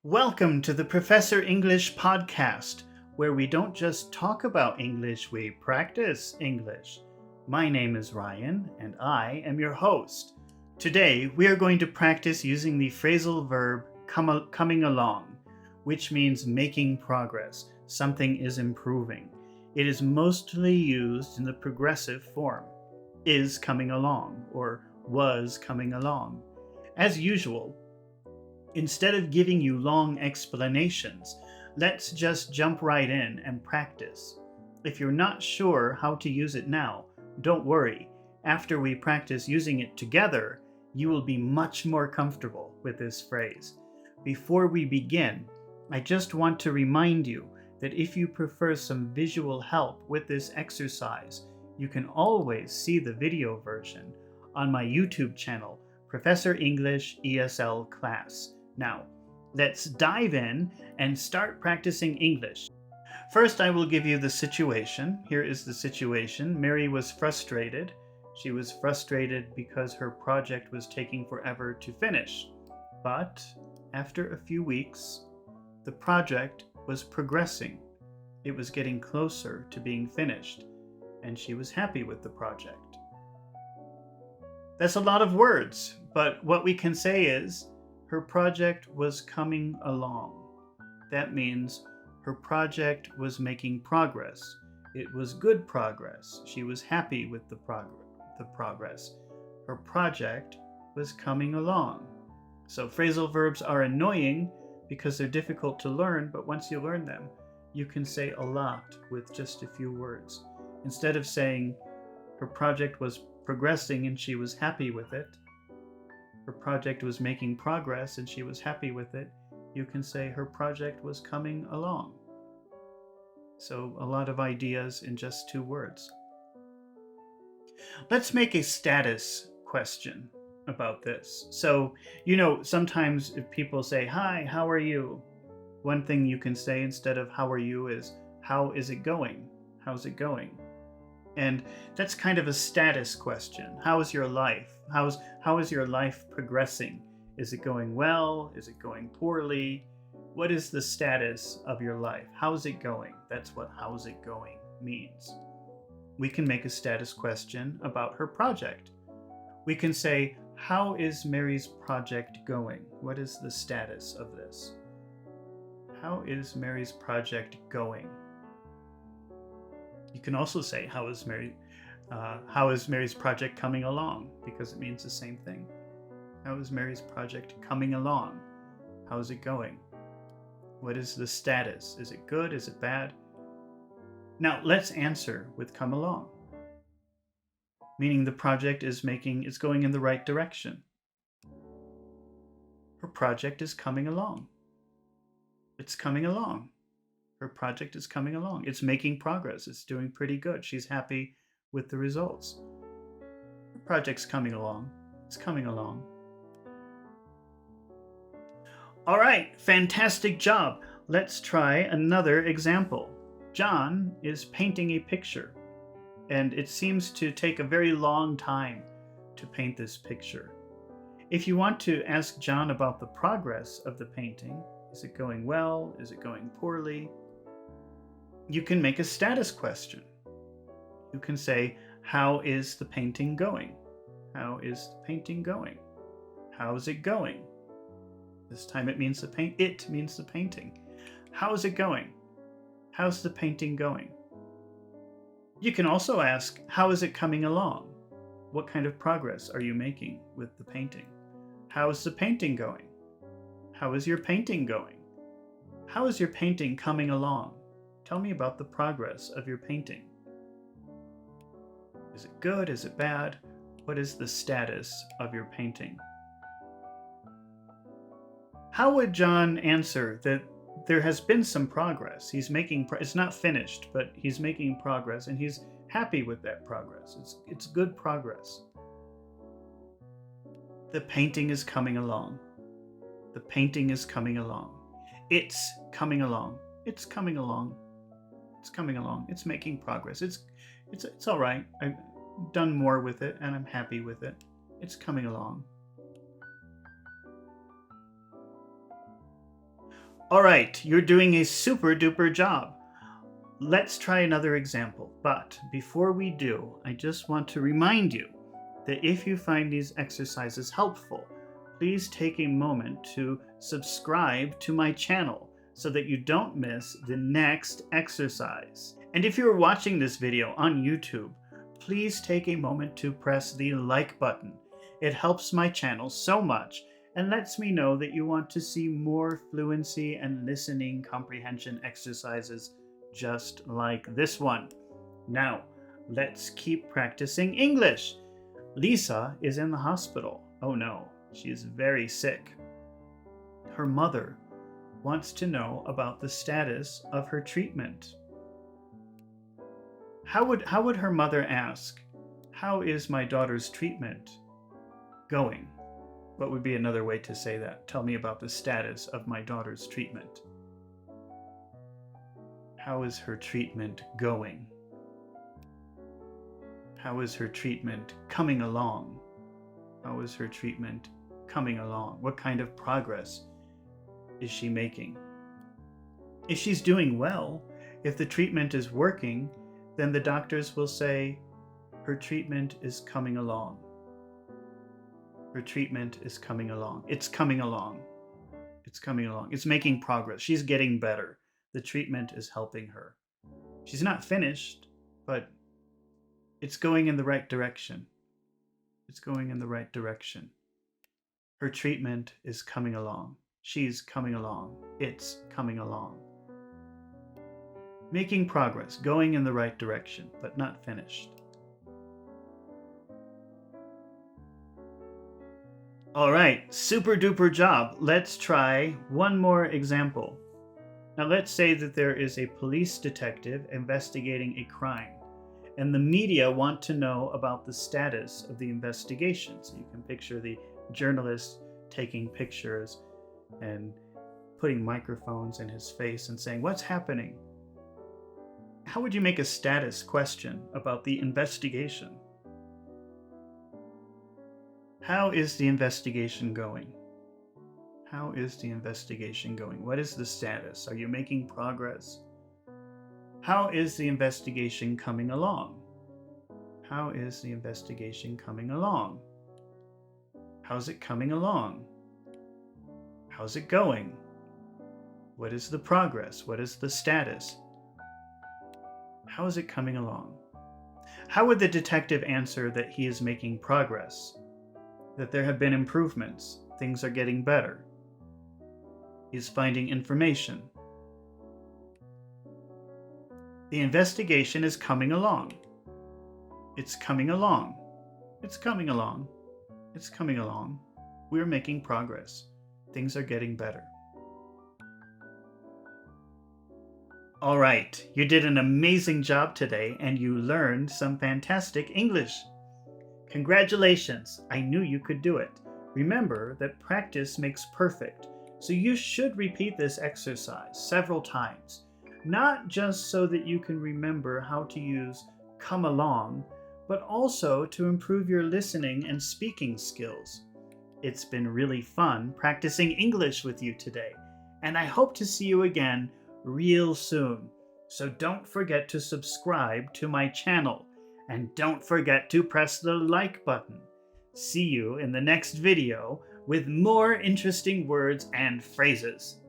Welcome to the Professor English podcast, where we don't just talk about English, we practice English. My name is Ryan, and I am your host. Today, we are going to practice using the phrasal verb coming along, which means making progress. Something is improving. It is mostly used in the progressive form, is coming along, or was coming along. As usual, instead of giving you long explanations, let's just jump right in and practice. If you're not sure how to use it now, don't worry. After we practice using it together, you will be much more comfortable with this phrase. Before we begin, I just want to remind you that if you prefer some visual help with this exercise, you can always see the video version on my YouTube channel, Professor English ESL Class. Now, let's dive in and start practicing English. First, I will give you the situation. Here is the situation. Mary was frustrated. She was frustrated because her project was taking forever to finish. But after a few weeks, the project was progressing. It was getting closer to being finished, and she was happy with the project. That's a lot of words, but what we can say is, her project was coming along. That means her project was making progress. It was good progress. She was happy with the progress. Her project was coming along. So phrasal verbs are annoying because they're difficult to learn, but once you learn them, you can say a lot with just a few words. Instead of saying her project was progressing and she was happy with it, her project was making progress and she was happy with it, you can say her project was coming along. So a lot of ideas in just 2 words. Let's make a status question about this. So, sometimes if people say, "Hi, how are you?" One thing you can say instead of "how are you" is, "How is it going? How's it going?" And that's kind of a status question. How is your life? How is your life progressing? Is it going well? Is it going poorly? What is the status of your life? How's it going? That's what "how's it going" means. We can make a status question about her project. We can say, "How is Mary's project going? What is the status of this?" How is Mary's project going? You can also say, how is Mary's project coming along? Because it means the same thing. How is Mary's project coming along? How's it going? What is the status? Is it good? Is it bad? Now, let's answer with "come along," meaning the project is going in the right direction. Her project is coming along. It's coming along. Her project is coming along. It's making progress. It's doing pretty good. She's happy with the results. Her project's coming along. It's coming along. All right, fantastic job. Let's try another example. John is painting a picture, and it seems to take a very long time to paint this picture. If you want to ask John about the progress of the painting, is it going well? Is it going poorly? You can make a status question. You can say, "How is the painting going? How is the painting going? How's it going?" This time it means the painting. How is it going? How's the painting going? You can also ask, "How is it coming along? What kind of progress are you making with the painting? How is the painting going? How is your painting going? How is your painting coming along? Tell me about the progress of your painting. Is it good? Is it bad? What is the status of your painting?" How would John answer that there has been some progress? It's not finished, but he's making progress and he's happy with that progress. It's good progress. The painting is coming along. The painting is coming along. It's coming along. It's coming along. It's coming along. It's making progress. It's all right. I've done more with it and I'm happy with it. It's coming along. All right, you're doing a super duper job. Let's try another example. But before we do, I just want to remind you that if you find these exercises helpful, please take a moment to subscribe to my channel so that you don't miss the next exercise. And if you're watching this video on YouTube, please take a moment to press the like button. It helps my channel so much and lets me know that you want to see more fluency and listening comprehension exercises just like this one. Now, let's keep practicing English. Lisa is in the hospital. Oh no, she is very sick. Her mother wants to know about the status of her treatment. How would her mother ask, "How is my daughter's treatment going?" What would be another way to say that? Tell me about the status of my daughter's treatment. How is her treatment going? How is her treatment coming along? How is her treatment coming along? What kind of progress is she making? If she's doing well, if the treatment is working, then the doctors will say, her treatment is coming along. Her treatment is coming along. It's coming along. It's coming along. It's making progress. She's getting better. The treatment is helping her. She's not finished, but it's going in the right direction. It's going in the right direction. Her treatment is coming along. She's coming along. It's coming along. Making progress, going in the right direction, but not finished. All right, super duper job. Let's try one more example. Now let's say that there is a police detective investigating a crime, and the media want to know about the status of the investigation. So you can picture the journalist taking pictures and putting microphones in his face and saying, "What's happening?" How would you make a status question about the investigation? How is the investigation going? How is the investigation going? What is the status? Are you making progress? How is the investigation coming along? How is the investigation coming along? How's it coming along? How's it going? What is the progress? What is the status? How is it coming along? How would the detective answer that he is making progress? That there have been improvements, things are getting better. He's finding information. The investigation is coming along. It's coming along. It's coming along. It's coming along. We're making progress. Things are getting better. All right, you did an amazing job today and you learned some fantastic English. Congratulations, I knew you could do it. Remember that practice makes perfect, so you should repeat this exercise several times, not just so that you can remember how to use come along, but also to improve your listening and speaking skills. It's been really fun practicing English with you today, and I hope to see you again real soon. So don't forget to subscribe to my channel. And don't forget to press the like button. See you in the next video with more interesting words and phrases.